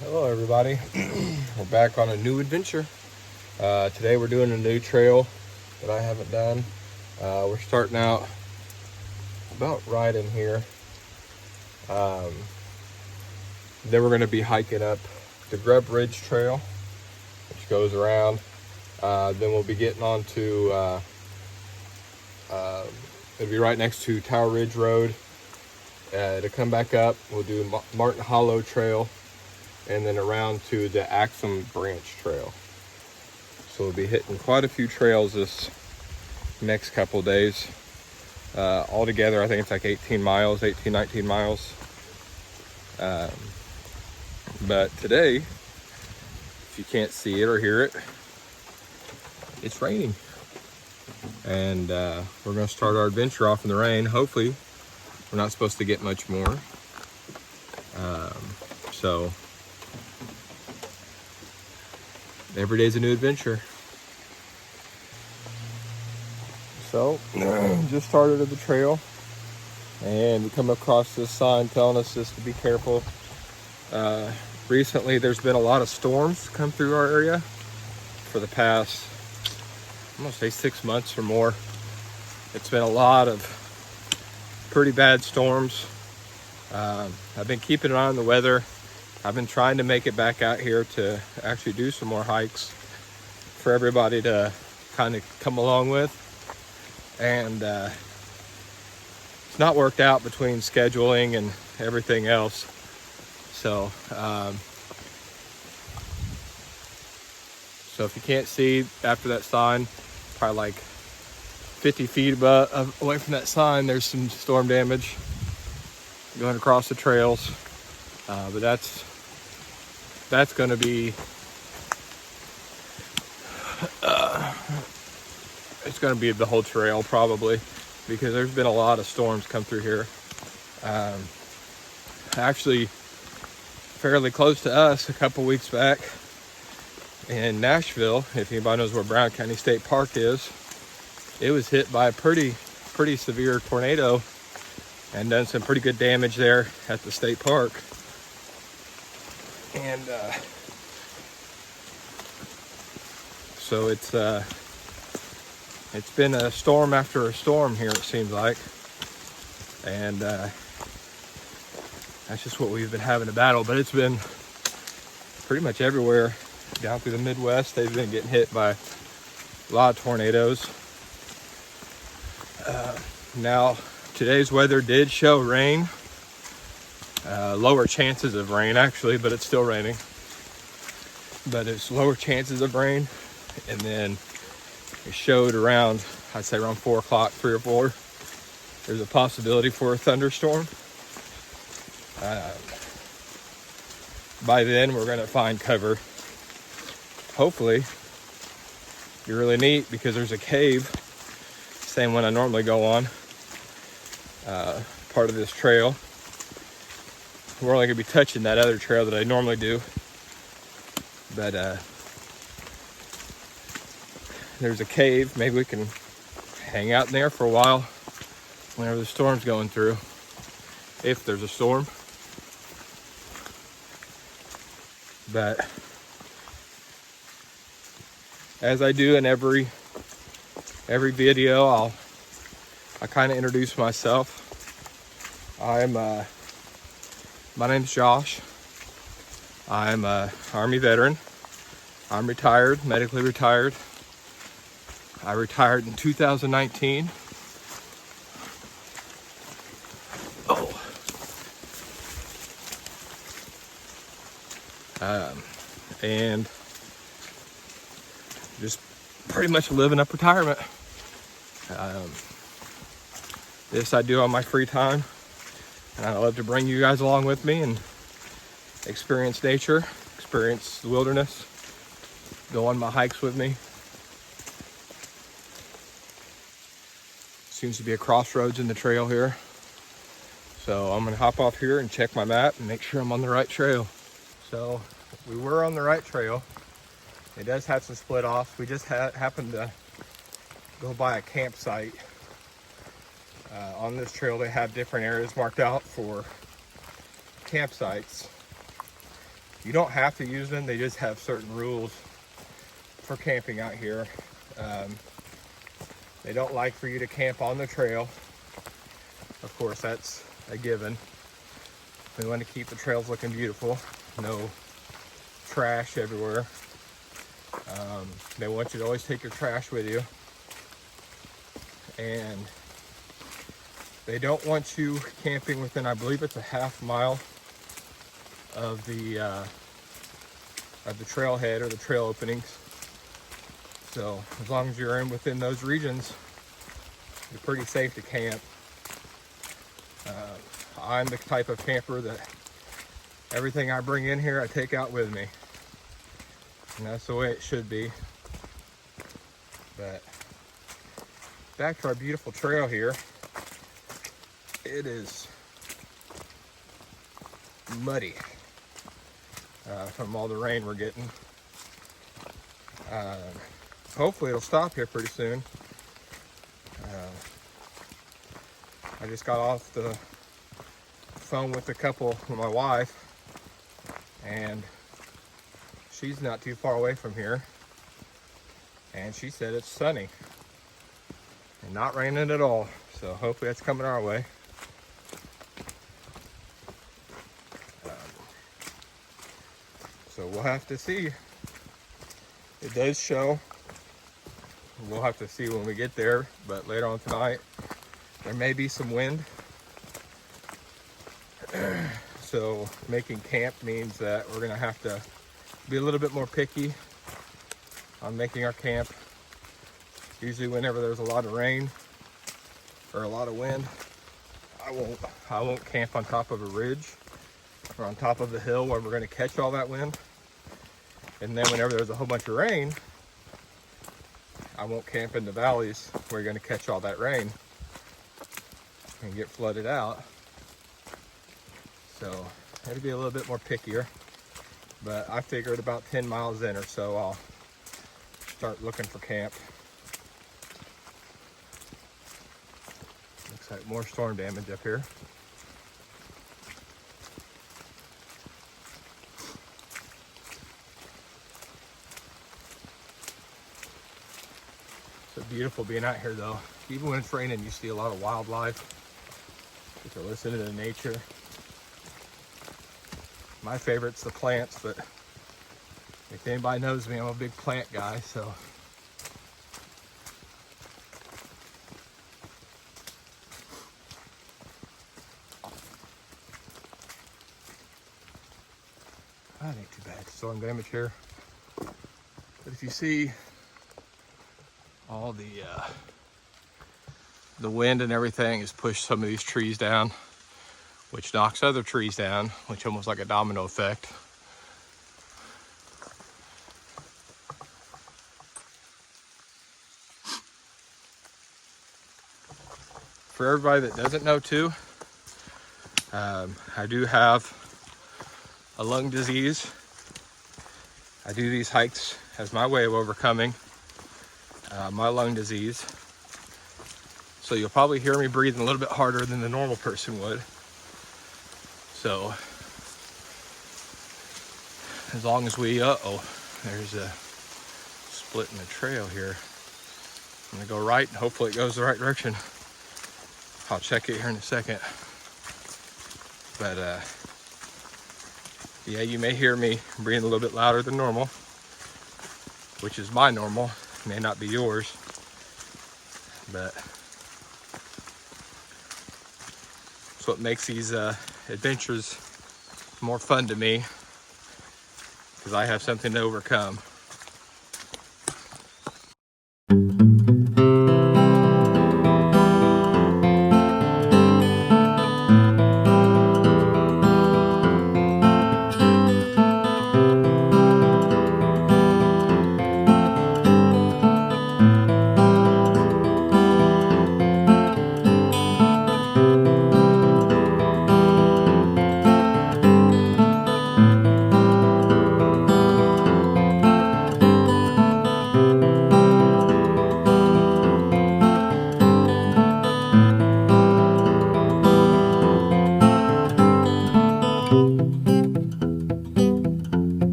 Hello everybody. We're back on a new adventure. Today we're doing a new trail that I haven't done. We're starting out about right in here. Then we're going to be hiking up the Grub Ridge Trail, which goes around. Then we'll be getting onto, it'll be right next to Tower Ridge Road. To come back up, we'll do Martin Hollow Trail, and then around to the Axum Branch Trail. So we'll be hitting quite a few trails this next couple days. Altogether, I think it's like 19 miles. But today, if you can't see it or hear it, it's raining. And we're gonna start our adventure off in the rain. Hopefully, we're not supposed to get much more. So every day's a new adventure. So just started at the trail, and we come across this sign telling us just to be careful. Recently, there's been a lot of storms come through our area for the past, I'm gonna say 6 months or more. It's been a lot of pretty bad storms. I've been keeping an eye on the weather. I've been trying to make it back out here to actually do some more hikes for everybody to kind of come along with. And it's not worked out between scheduling and everything else. So if you can't see after that sign, probably like 50 feet away from that sign, there's some storm damage going across the trails. But that's going to be it's going to be the whole trail probably, because there's been a lot of storms come through here. Actually, fairly close to us a couple weeks back in Nashville, if anybody knows where Brown County State Park is, it was hit by a pretty severe tornado and done some pretty good damage there at the state park. And so it's been a storm after a storm here, it seems like. And that's just what we've been having to battle. But it's been pretty much everywhere down through the Midwest. They've been getting hit by a lot of tornadoes. Now, today's weather did show rain. Lower chances of rain, actually, but it's still raining. But it's lower chances of rain. And then it showed around, I'd say around 4 o'clock, 3 or 4. There's a possibility for a thunderstorm. By then, we're going to find cover. Hopefully, it'll be really neat because there's a cave, same one I normally go on, part of this trail. We're only going to be touching that other trail that I normally do. But there's a cave. Maybe we can hang out in there for a while whenever the storm's going through, if there's a storm. But as I do in every video, I kind of introduce myself. My name's Josh. I'm a Army veteran. I'm retired, medically retired. I retired in 2019. And just pretty much living up retirement. This I do on my free time, and I love to bring you guys along with me and experience nature, experience the wilderness, go on my hikes with me. Seems to be a crossroads in the trail here. So I'm gonna hop off here and check my map and make sure I'm on the right trail. So we were on the right trail. It does have some split offs. We just happened to go by a campsite. On this trail, they have different areas marked out for campsites. You don't have to use them. They just have certain rules for camping out here. They don't like for you to camp on the trail. Of course, that's a given. We want to keep the trails looking beautiful. No trash everywhere. They want you to always take your trash with you. And they don't want you camping within, I believe it's a half mile of the trailhead or the trail openings. So as long as you're within those regions, you're pretty safe to camp. I'm the type of camper that everything I bring in here, I take out with me. And that's the way it should be. But back to our beautiful trail here. It is muddy from all the rain we're getting. Hopefully it'll stop here pretty soon. I just got off the phone with a couple with my wife, and she's not too far away from here, and she said it's sunny and not raining at all. So hopefully that's coming our way. So we'll have to see. It does show. We'll have to see when we get there, but later on tonight there may be some wind. So making camp means that we're gonna have to be a little bit more picky on making our camp. Usually whenever there's a lot of rain or a lot of wind, I won't camp on top of a ridge or on top of the hill where we're gonna catch all that wind. And then whenever there's a whole bunch of rain, I won't camp in the valleys where you're gonna catch all that rain and get flooded out. So it'll be a little bit more pickier, but I figured about 10 miles in or so, I'll start looking for camp. Looks like more storm damage up here. It's beautiful being out here though. Even when it's raining, you see a lot of wildlife. You can listen to the nature. My favorite's the plants, but if anybody knows me, I'm a big plant guy, so. That ain't too bad. Storm damage here. But if you see all the wind and everything has pushed some of these trees down, which knocks other trees down, which almost like a domino effect. For everybody that doesn't know too, I do have a lung disease. I do these hikes as my way of overcoming my lung disease. So you'll probably hear me breathing a little bit harder than the normal person would. So as long as we, there's a split in the trail here. I'm gonna go right and hopefully it goes the right direction. I'll check it here in a second. But yeah, you may hear me breathing a little bit louder than normal, which is my normal, may not be yours, but it's what makes these adventures more fun to me, because I have something to overcome.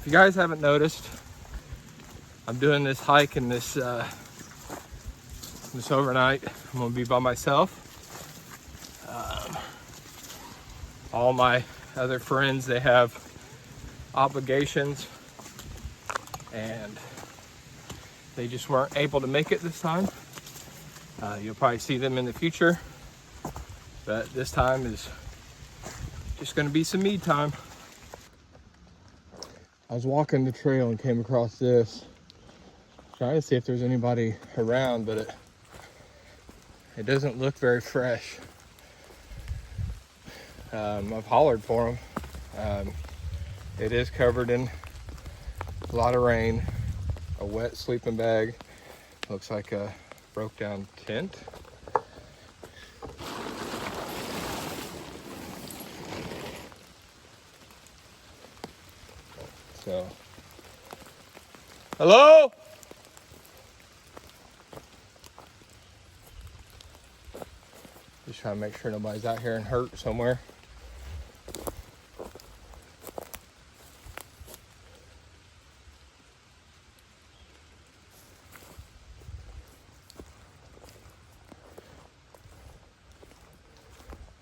you guys haven't noticed, I'm doing this hike and this overnight. I'm gonna be by myself. All my other friends, they have obligations and they just weren't able to make it this time. You'll probably see them in the future, but this time is just gonna be some me time. I was walking the trail and came across this, trying to see if there's anybody around, but it doesn't look very fresh. I've hollered for them. It is covered in a lot of rain, a wet sleeping bag, looks like a broke down tent. So, hello? Just trying to make sure nobody's out here and hurt somewhere.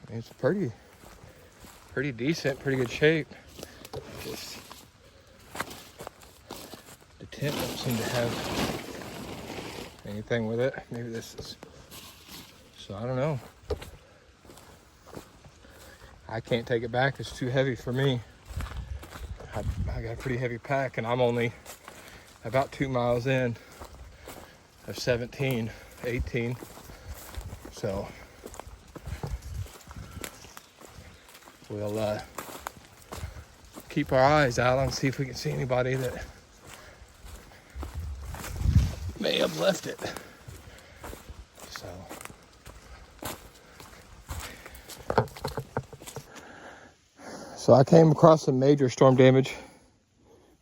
It's pretty decent, pretty good shape. Just the tent don't seem to have anything with it. Maybe this is, so I don't know. I can't take it back, it's too heavy for me. I got a pretty heavy pack and I'm only about 2 miles in of 17, 18. So we'll keep our eyes out and see if we can see anybody that may have left it. So I came across some major storm damage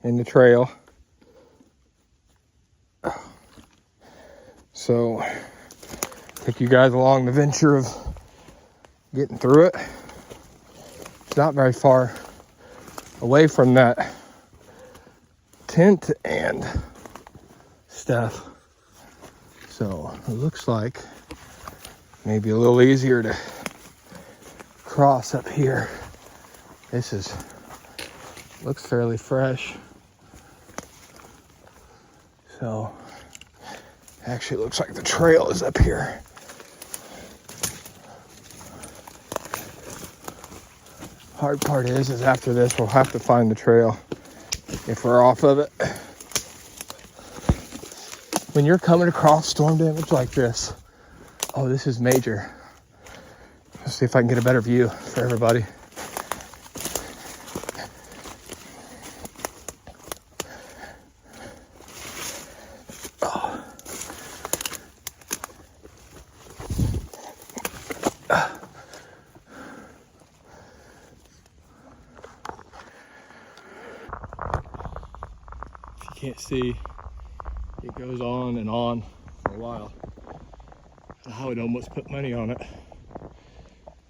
in the trail. So take you guys along the venture of getting through it. It's not very far away from that tent and stuff. So it looks like maybe a little easier to cross up here. This looks fairly fresh. So actually looks like the trail is up here. Hard part is after this we'll have to find the trail if we're off of it. When you're coming across storm damage like this, oh, this is major. Let's see if I can get a better view for everybody. Can't see, it goes on and on for a while. I would almost put money on it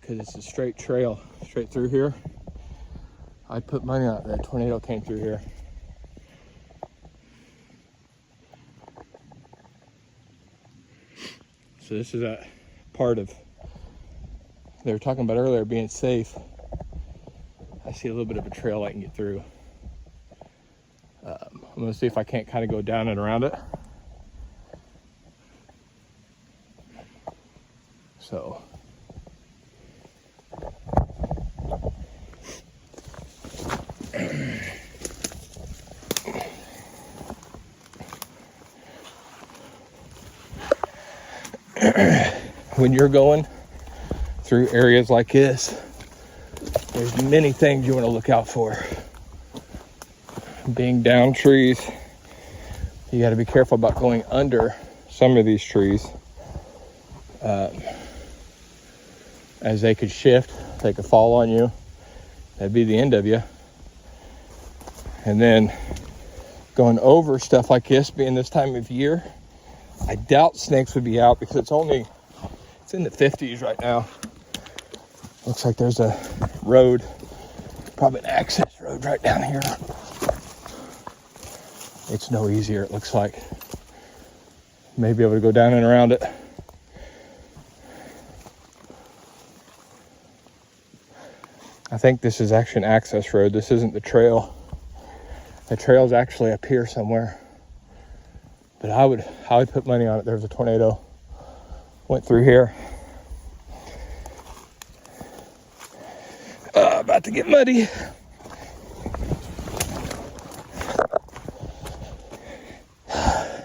because it's a straight trail straight through here. I'd put money on it that tornado came through here. So this is that part of, they were talking about earlier being safe. I see a little bit of a trail I can get through. I'm gonna see if I can't kind of go down and around it. So when you're going through areas like this, there's many things you want to look out for. Being down trees, you got to be careful about going under some of these trees, as they could shift, they could fall on you. That'd be the end of you. And then going over stuff like this, being this time of year, I doubt snakes would be out because it's in the 50s right now. Looks like there's a road, probably an access road right down here. it's no easier, it looks like. Maybe able to go down and around it. I think this is actually an access road. This isn't the trail. The trail's actually up here somewhere. But I would put money on it. There's a tornado. Went through here. About to get muddy.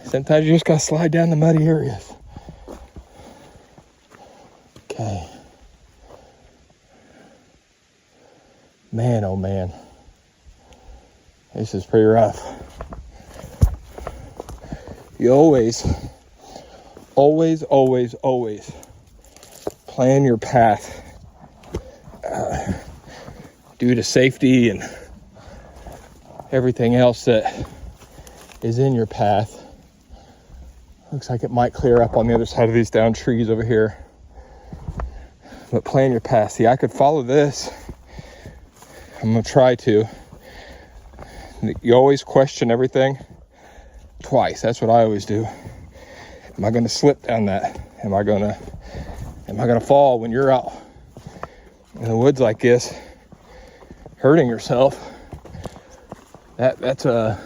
Sometimes you just gotta slide down the muddy areas. Okay. Man, oh man. This is pretty rough. You always plan your path due to safety and everything else that is in your path. Looks like it might clear up on the other side of these down trees over here. But plan your path. See, I could follow this. I'm gonna try to. You always question everything twice. That's what I always do. Am I gonna slip down that? Am I gonna fall when you're out in the woods like this, hurting yourself? That's a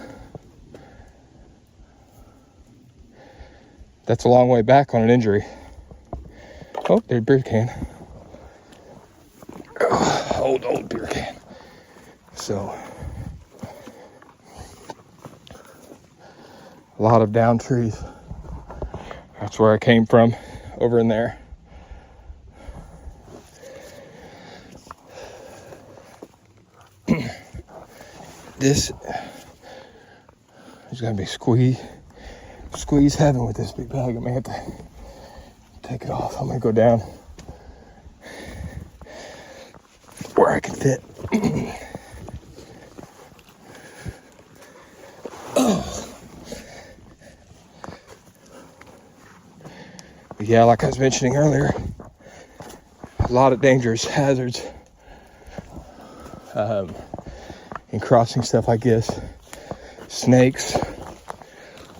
long way back on an injury. Oh, there's a beer can. Old beer can. So, a lot of down trees. That's where I came from, over in there. This is gonna be squeeze heaven with this big bag. I may have to take it off. I'm gonna go down where I can fit. Yeah, like I was mentioning earlier, a lot of dangerous hazards in crossing stuff like this. Snakes,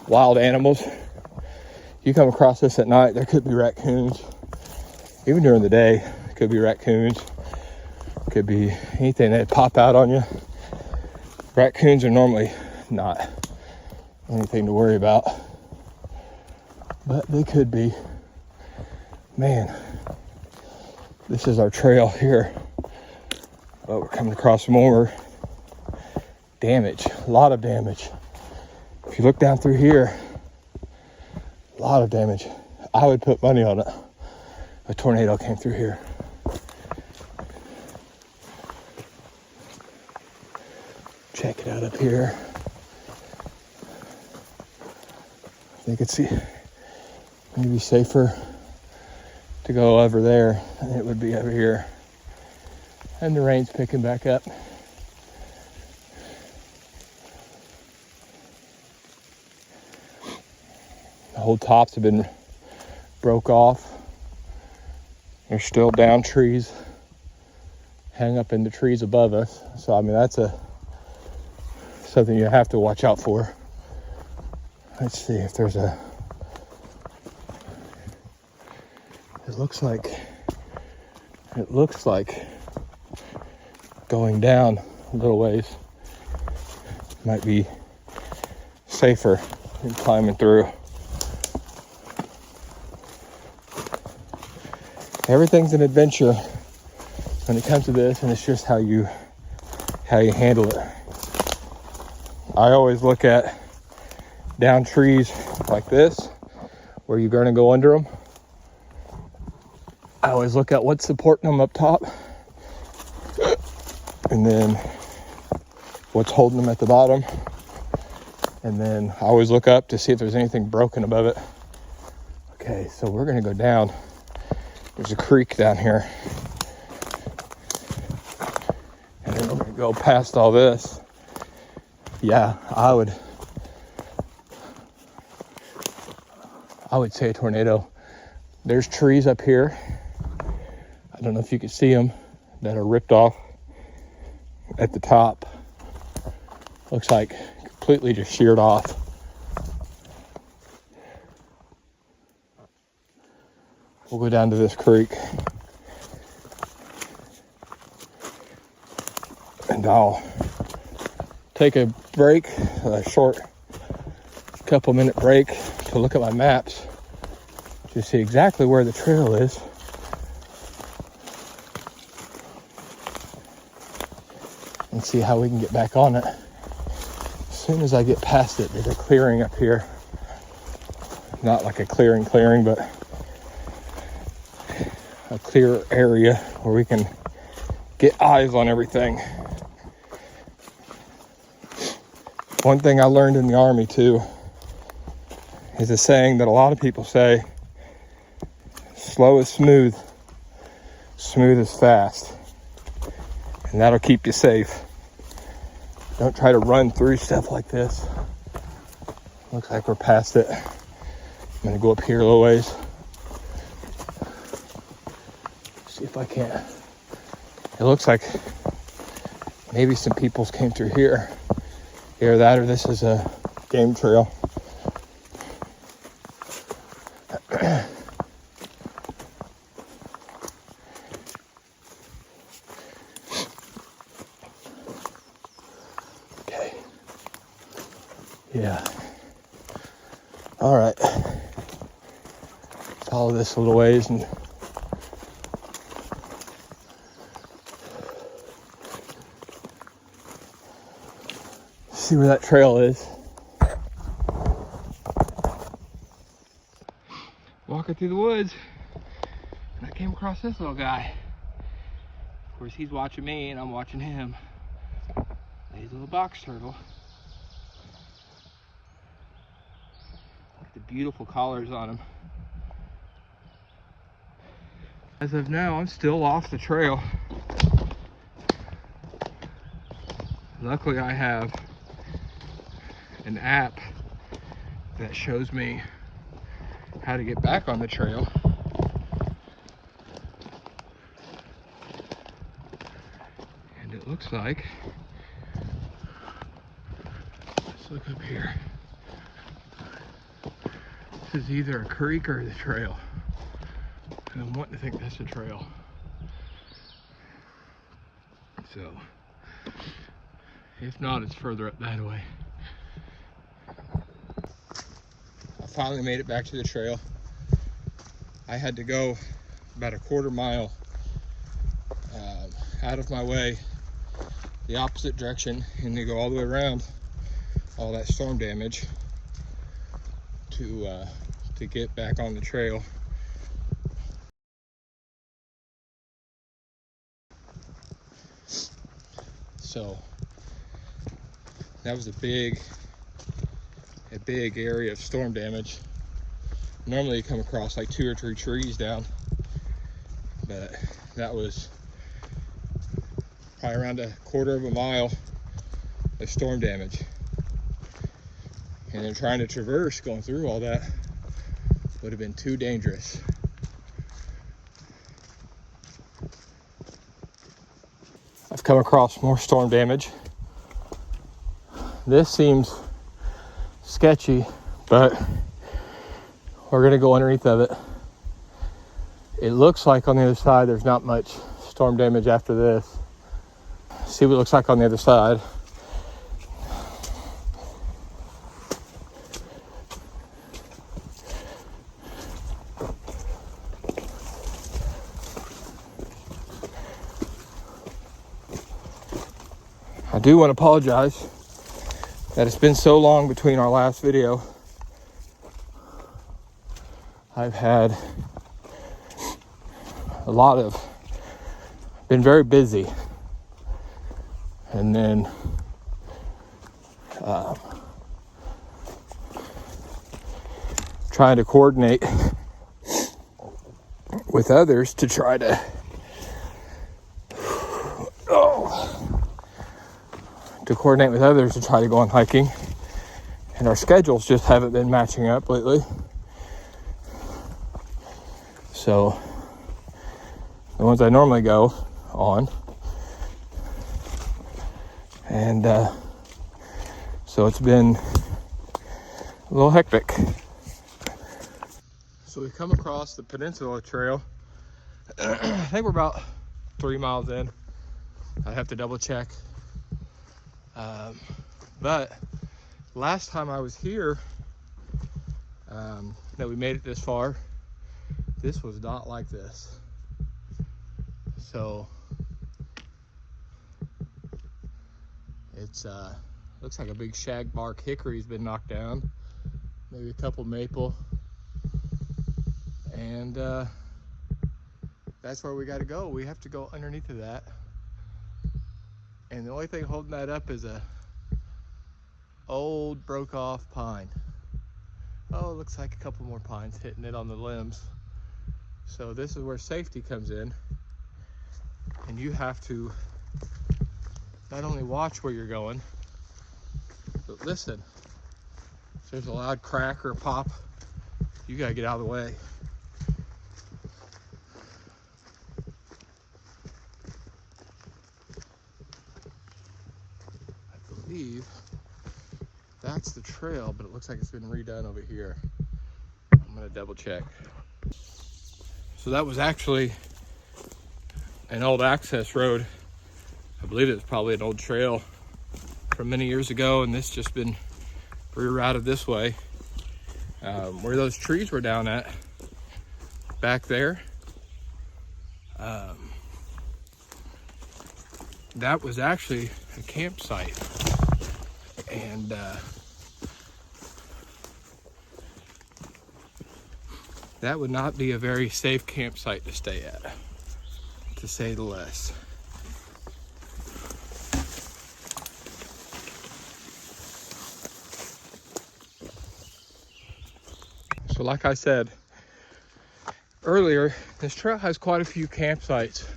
wild animals. You come across this at night, there could be raccoons. Even during the day, could be raccoons. Could be anything that pop out on you. Raccoons are normally not anything to worry about, but they could be. Man, this is our trail here, but we're coming across more damage, a lot of damage. If you look down through here, a lot of damage. I would put money on it. A tornado came through here. Check it out up here. I think it's maybe safer to go over there than it would be over here. And the rain's picking back up. The whole tops have been broke off. There's still down trees hang up in the trees above us. So I mean, that's something you have to watch out for. Let's see if there's it looks like going down a little ways might be safer than climbing through. Everything's an adventure when it comes to this, and it's just how you handle it. I always look at down trees like this, where you're going to go under them. I always look at what's supporting them up top, and then what's holding them at the bottom. And then I always look up to see if there's anything broken above it. Okay, so we're gonna go down. There's a creek down here. And then we're gonna go past all this. Yeah, I would say a tornado. There's trees up here. I don't know if you can see them, that are ripped off at the top. Looks like completely just sheared off. We'll go down to this creek and I'll take a break, a short couple-minute break to look at my maps to see exactly where the trail is. And see how we can get back on it. As soon as I get past it, there's a clearing up here. Not like a clearing, but a clear area where we can get eyes on everything. One thing I learned in the Army too is a saying that a lot of people say: slow is smooth, smooth is fast. And that'll keep you safe. Don't try to run through stuff like this. Looks like we're past it. I'm gonna go up here a little ways. See if I can. It looks like maybe some people came through here. Either that or this is a game trail. Yeah. All right. Follow this a little ways and see where that trail is. Walking through the woods, and I came across this little guy. Of course, he's watching me and I'm watching him. He's a little box turtle. The beautiful collars on him. As of now, I'm still off the trail. Luckily, I have an app that shows me how to get back on the trail. And it looks like, let's look up here. This is either a creek or the trail. And I'm wanting to think that's a trail. So, if not, it's further up that way. I finally made it back to the trail. I had to go about a quarter mile out of my way, the opposite direction, and to go all the way around all that storm damage to get back on the trail. So that was a big area of storm damage. Normally you come across like 2 or 3 trees down, but that was probably around a quarter of a mile of storm damage. And then trying to traverse going through all that would have been too dangerous. I've come across more storm damage. This seems sketchy, but we're gonna go underneath of it. It looks like on the other side there's not much storm damage after this. See what it looks like on the other side. I do want to apologize that it's been so long between our last video. I've had been very busy, and then trying to coordinate with others to try to coordinate with others to try to go on hiking, and our schedules just haven't been matching up lately. So the ones I normally go on, and So it's been a little hectic. So we come across the Peninsula Trail. I think we're about 3 miles in. I have to double check. But last time I was here, that we made it this far, this was not like this. So it's looks like a big shagbark hickory's been knocked down, maybe a couple maple, and that's where we got to go. We have to go underneath of that, and the only thing holding that up is a old broke off pine. Oh, it looks like a couple more pines hitting it on the limbs. So this is where safety comes in, and you have to not only watch where you're going, but listen. If there's a loud crack or a pop, you gotta get out of the way. I believe that's the trail, but it looks like it's been redone over here. I'm gonna double check. So that was actually an old access road. I believe it's probably an old trail from many years ago, and this just been rerouted this way. Where those trees were down at back there, that was actually a campsite, and that would not be a very safe campsite to stay at, to say the least. So like I said earlier, this trail has quite a few campsites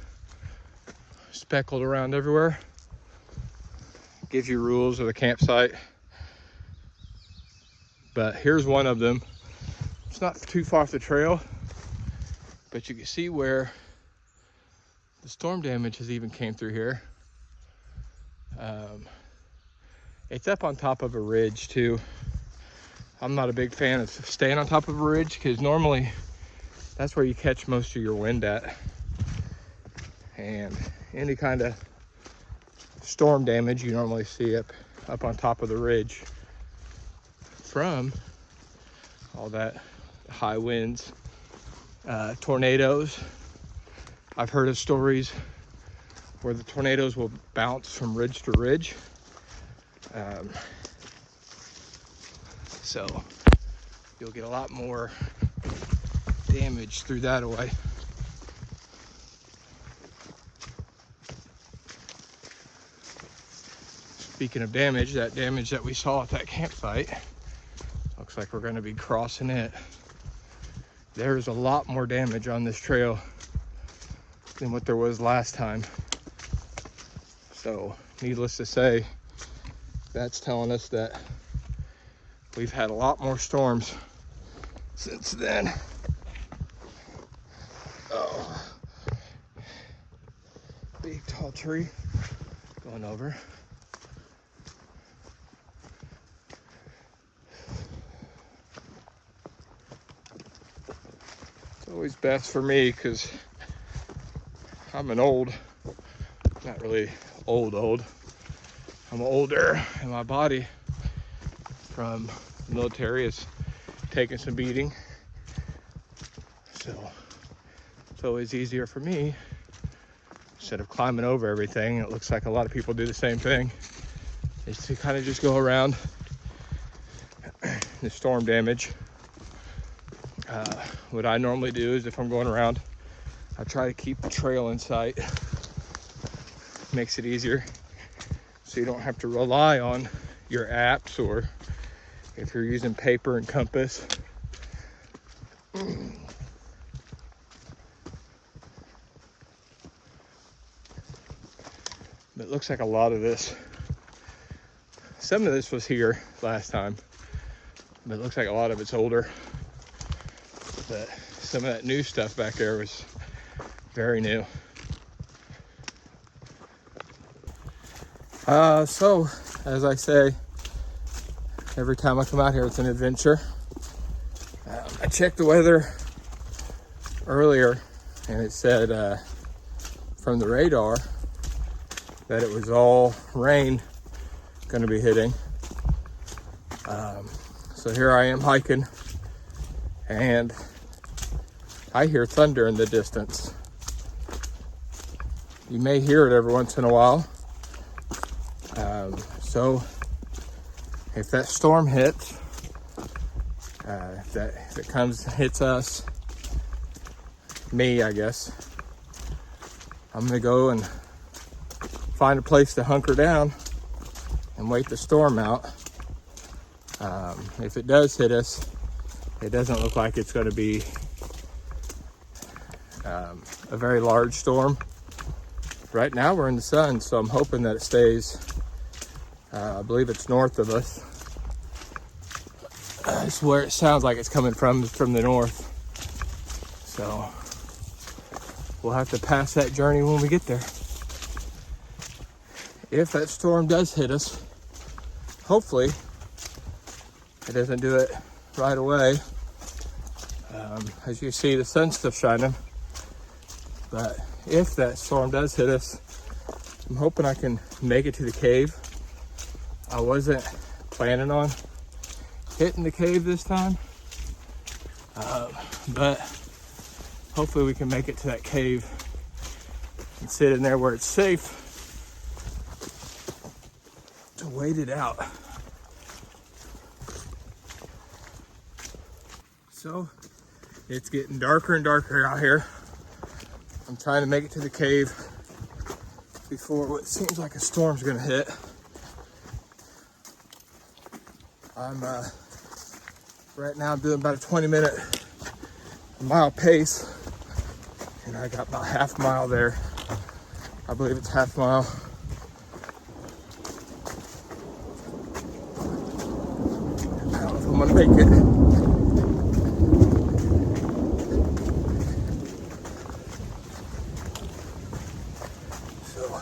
speckled around everywhere. Gives you rules of the campsite. But here's one of them. It's not too far off the trail, but you can see where the storm damage has even came through here. It's up on top of a ridge too. I'm not a big fan of staying on top of a ridge because normally that's where you catch most of your wind at. And any kind of storm damage you normally see up on top of the ridge from all that high winds, tornadoes. I've heard of stories where the tornadoes will bounce from ridge to ridge. So you'll get a lot more damage through that way. Speaking of damage, that damage that we saw at that campsite, looks like we're going to be crossing it. There's a lot more damage on this trail than what there was last time. So needless to say, that's telling us that we've had a lot more storms since then. Oh, big tall tree going over. It's always best for me because I'm an old, not really old. I'm older, and my body from the military is taking some beating. So it's always easier for me, instead of climbing over everything, it looks like a lot of people do the same thing, is to kind of just go around the storm damage. What I normally do is, if I'm going around, I try to keep the trail in sight. Makes it easier, so you don't have to rely on your apps, or if you're using paper and compass. But it looks like a lot of this, some of this was here last time, but it looks like a lot of it's older. But some of that new stuff back there was very new. So as I say, Every time I come out here, it's an adventure. I checked the weather earlier, and it said from the radar that it was all rain going to be hitting. So here I am hiking, and I hear thunder in the distance. You may hear it every once in a while. So if that storm hits, if that comes and hits us, me, I guess, I'm gonna go and find a place to hunker down and wait the storm out. If it does hit us, it doesn't look like it's gonna be a very large storm. Right now we're in the sun, so I'm hoping that it stays. I believe it's north of us. It's where it sounds like it's coming from the north. So we'll have to pass that journey when we get there. If that storm does hit us, hopefully it doesn't do it right away. As you see, the sun's still shining. But if that storm does hit us, I'm hoping I can make it to the cave. I wasn't planning on hitting the cave this time, but hopefully we can make it to that cave and sit in there where it's safe to wait it out. So it's getting darker and darker out here. I'm trying to make it to the cave before what seems like a storm's gonna hit. I'm right now I'm doing about a 20-minute mile pace, and I got about half mile there. I believe it's half mile. I don't know if I'm gonna make it. So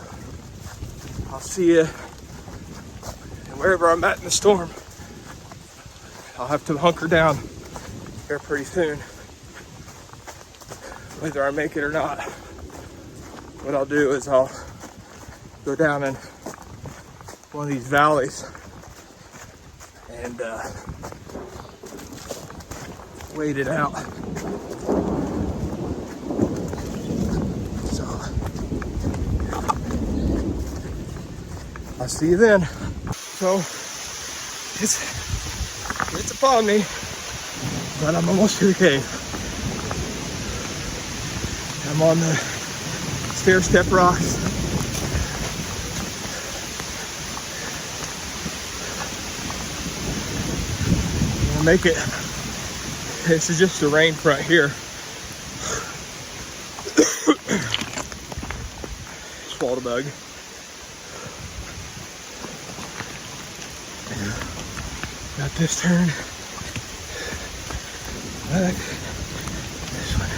I'll see you wherever I'm at in the storm. I'll have to hunker down here pretty soon, whether I make it or not. What I'll do is I'll go down in one of these valleys and wait it out. So I'll see you then. So it's upon me, but I'm almost to the cave. I'm on the stair step rocks. I'll make it. This is just the rain front here. Swallowed a bug. Got this turn. Back. This one.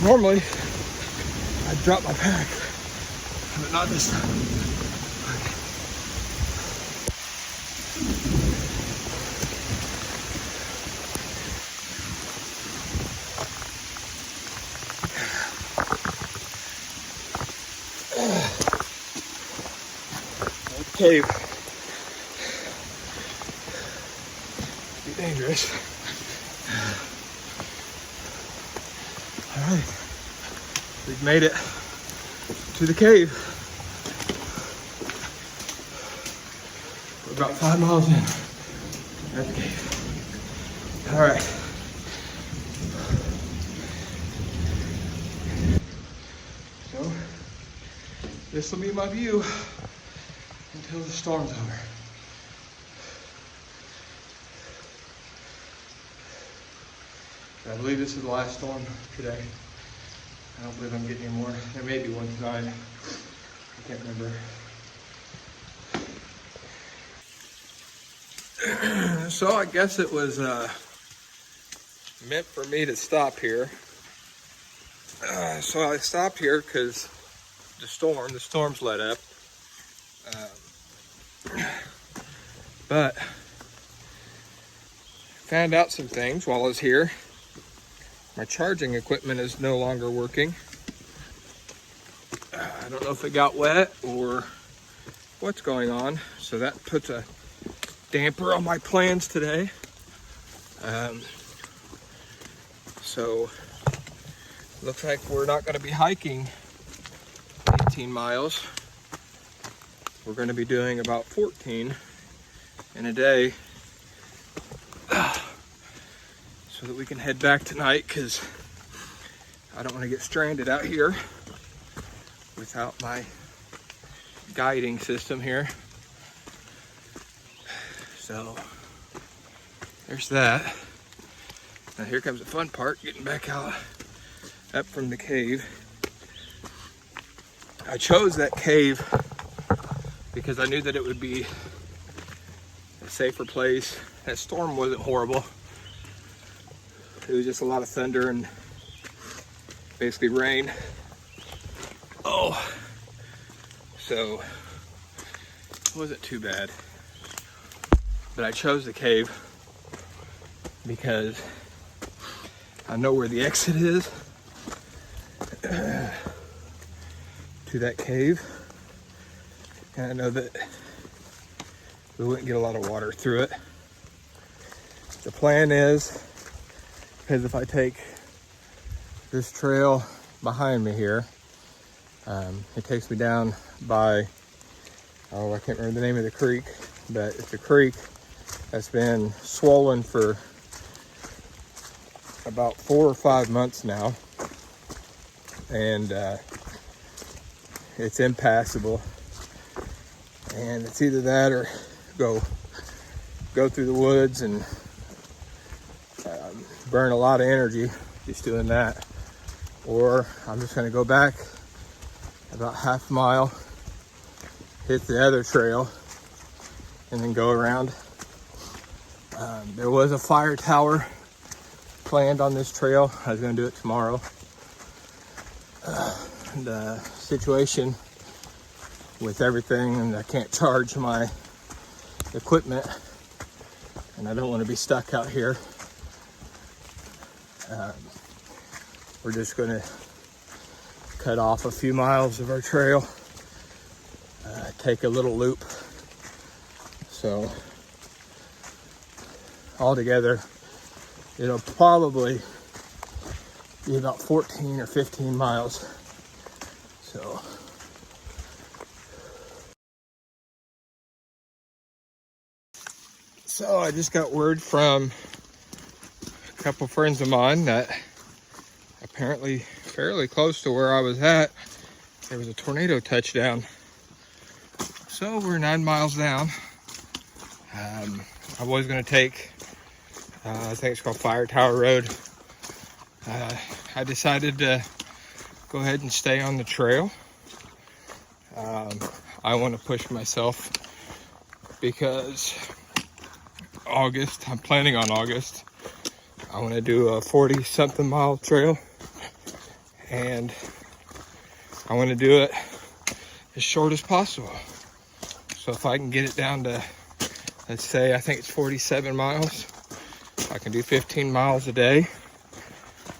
Normally, I'd drop my pack, but not this time. Cave. Be dangerous. All right, we've made it to the cave. We're about 5 miles in at the cave. All right. So this will be my view until the storm's over. I believe this is the last storm today. I don't believe I'm getting any more. There may be one tonight. I can't remember. So I guess it was meant for me to stop here. So I stopped here because the storm's let up. But found out some things while I was here. My charging equipment is no longer working. I don't know if it got wet or what's going on. So that puts a damper on my plans today. So looks like we're not going to be hiking 18 miles. We're going to be doing about 14 in a day, so that we can head back tonight, because I don't want to get stranded out here without my guiding system here. So there's that. Now here comes the fun part, getting back out up from the cave. I chose that cave because I knew that it would be a safer place. That storm wasn't horrible. It was just a lot of thunder and basically rain. Oh, so it wasn't too bad. But I chose the cave because I know where the exit is to that cave. And I know that we wouldn't get a lot of water through it. The plan is, because if I take this trail behind me here, it takes me down by, oh, I can't remember the name of the creek, but it's a creek that's been swollen for about 4 or 5 months now, and it's impassable. And it's either that or go through the woods and burn a lot of energy just doing that, or I'm just going to go back about half a mile, hit the other trail, and then go around. There was a fire tower planned on this trail. I was going to do it tomorrow. The situation with everything, and I can't charge my equipment, and I don't want to be stuck out here. We're just going to cut off a few miles of our trail, take a little loop. So altogether, it'll probably be about 14 or 15 miles. So I just got word from a couple friends of mine that apparently fairly close to where I was at, there was a tornado touchdown. So we're 9 miles down. I was going to take, I think it's called Fire Tower Road. I decided to go ahead and stay on the trail. I want to push myself because August, I'm planning on August, I want to do a 40 something mile trail, and I want to do it as short as possible. So if I can get it down to, let's say, I think it's 47 miles, I can do 15 miles a day,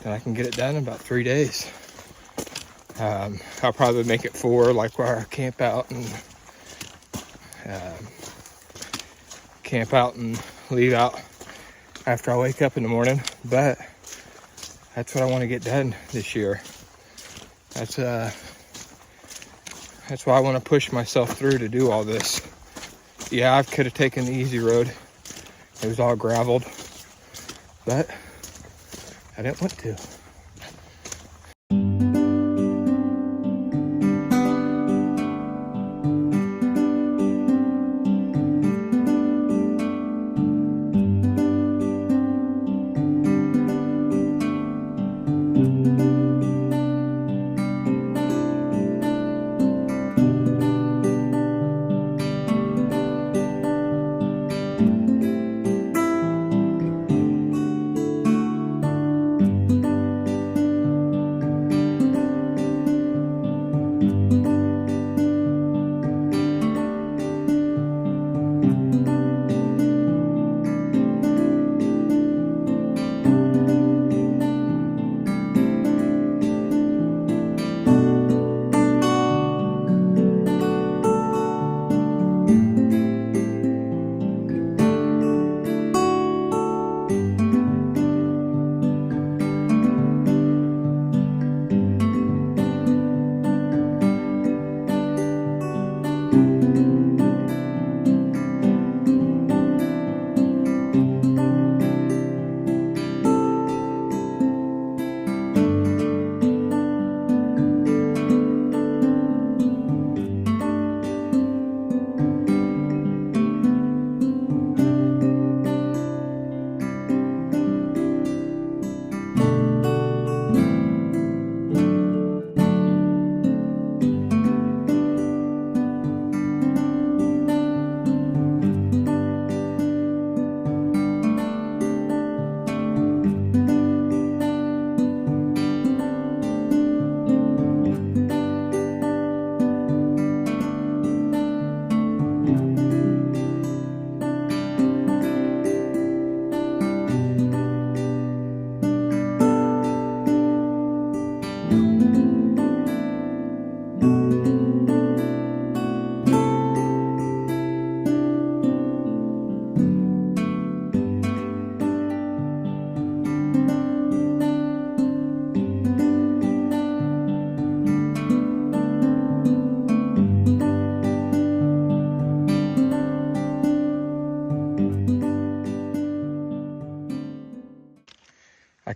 then I can get it done in about 3 days. I'll probably make it 4, like where I camp out and leave out after I wake up in the morning. But that's what I want to get done this year. That's why I want to push myself through to do all this. Yeah, I could have taken the easy road. It was all graveled, but I didn't want to.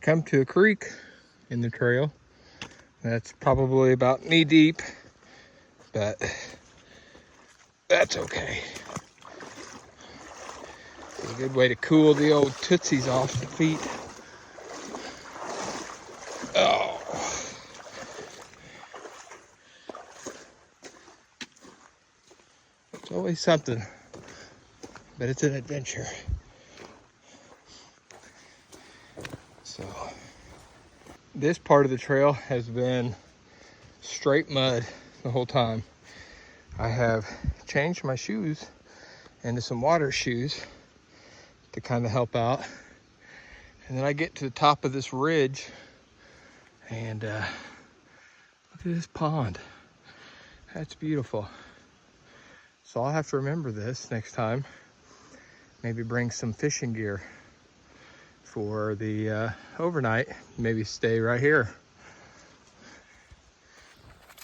come to a creek in the trail. That's probably about knee deep, but that's okay. It's a good way to cool the old tootsies off the feet. Oh. It's always something, but it's an adventure. So this part of the trail has been straight mud the whole time. I have changed my shoes into some water shoes to kind of help out. And then I get to the top of this ridge and look at this pond. That's beautiful. So I'll have to remember this next time. Maybe bring some fishing gear for the overnight. Maybe stay right here.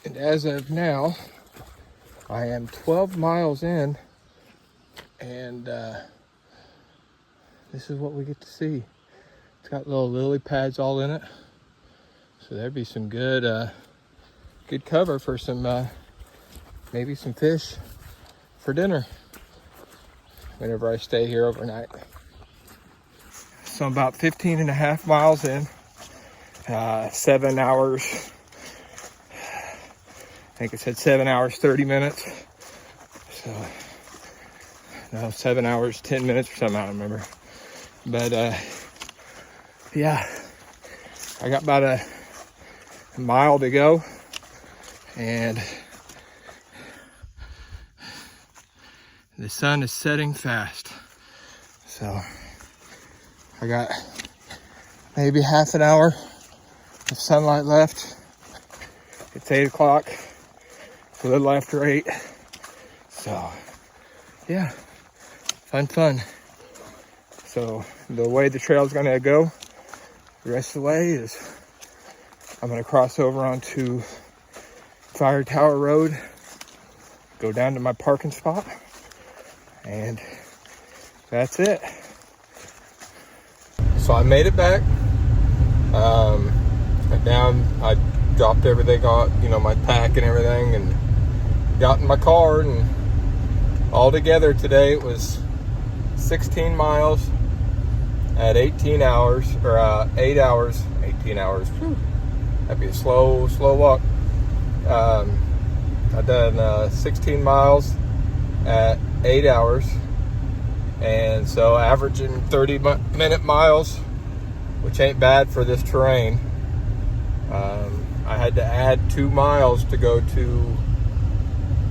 And as of now, I am 12 miles in, and this is what we get to see. It's got little lily pads all in it, so there'd be some good good cover for some maybe some fish for dinner whenever I stay here overnight. So I'm about 15 and a half miles in, 7 hours, I think it said 7 hours, 30 minutes. So, no, 7 hours, 10 minutes or something, I don't remember. But, yeah, I got about a mile to go, and the sun is setting fast. So I got maybe half an hour of sunlight left. It's 8 o'clock. It's a little after 8. So yeah, fun. So the way the trail is gonna go the rest of the way is I'm gonna cross over onto Fire Tower Road, go down to my parking spot, and that's it. So I made it back. I dropped everything on, my pack and everything, and got in my car, and all together today it was 16 miles at 18 hours, or 8 hours, 18 hours. Whew. That'd be a slow walk. I've done 16 miles at 8 hours, and so averaging 30-minute miles, which ain't bad for this terrain. I had to add 2 miles to go to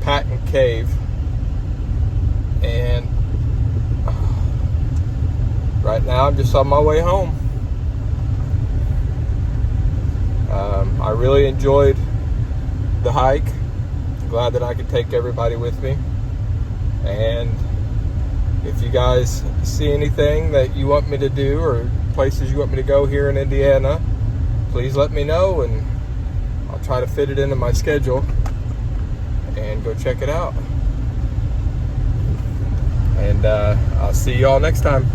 Patton Cave, and right now I'm just on my way home. I really enjoyed the hike. Glad that I could take everybody with me. And if you guys see anything that you want me to do, or places you want me to go here in Indiana, please let me know, and I'll try to fit it into my schedule and go check it out. And I'll see you all next time.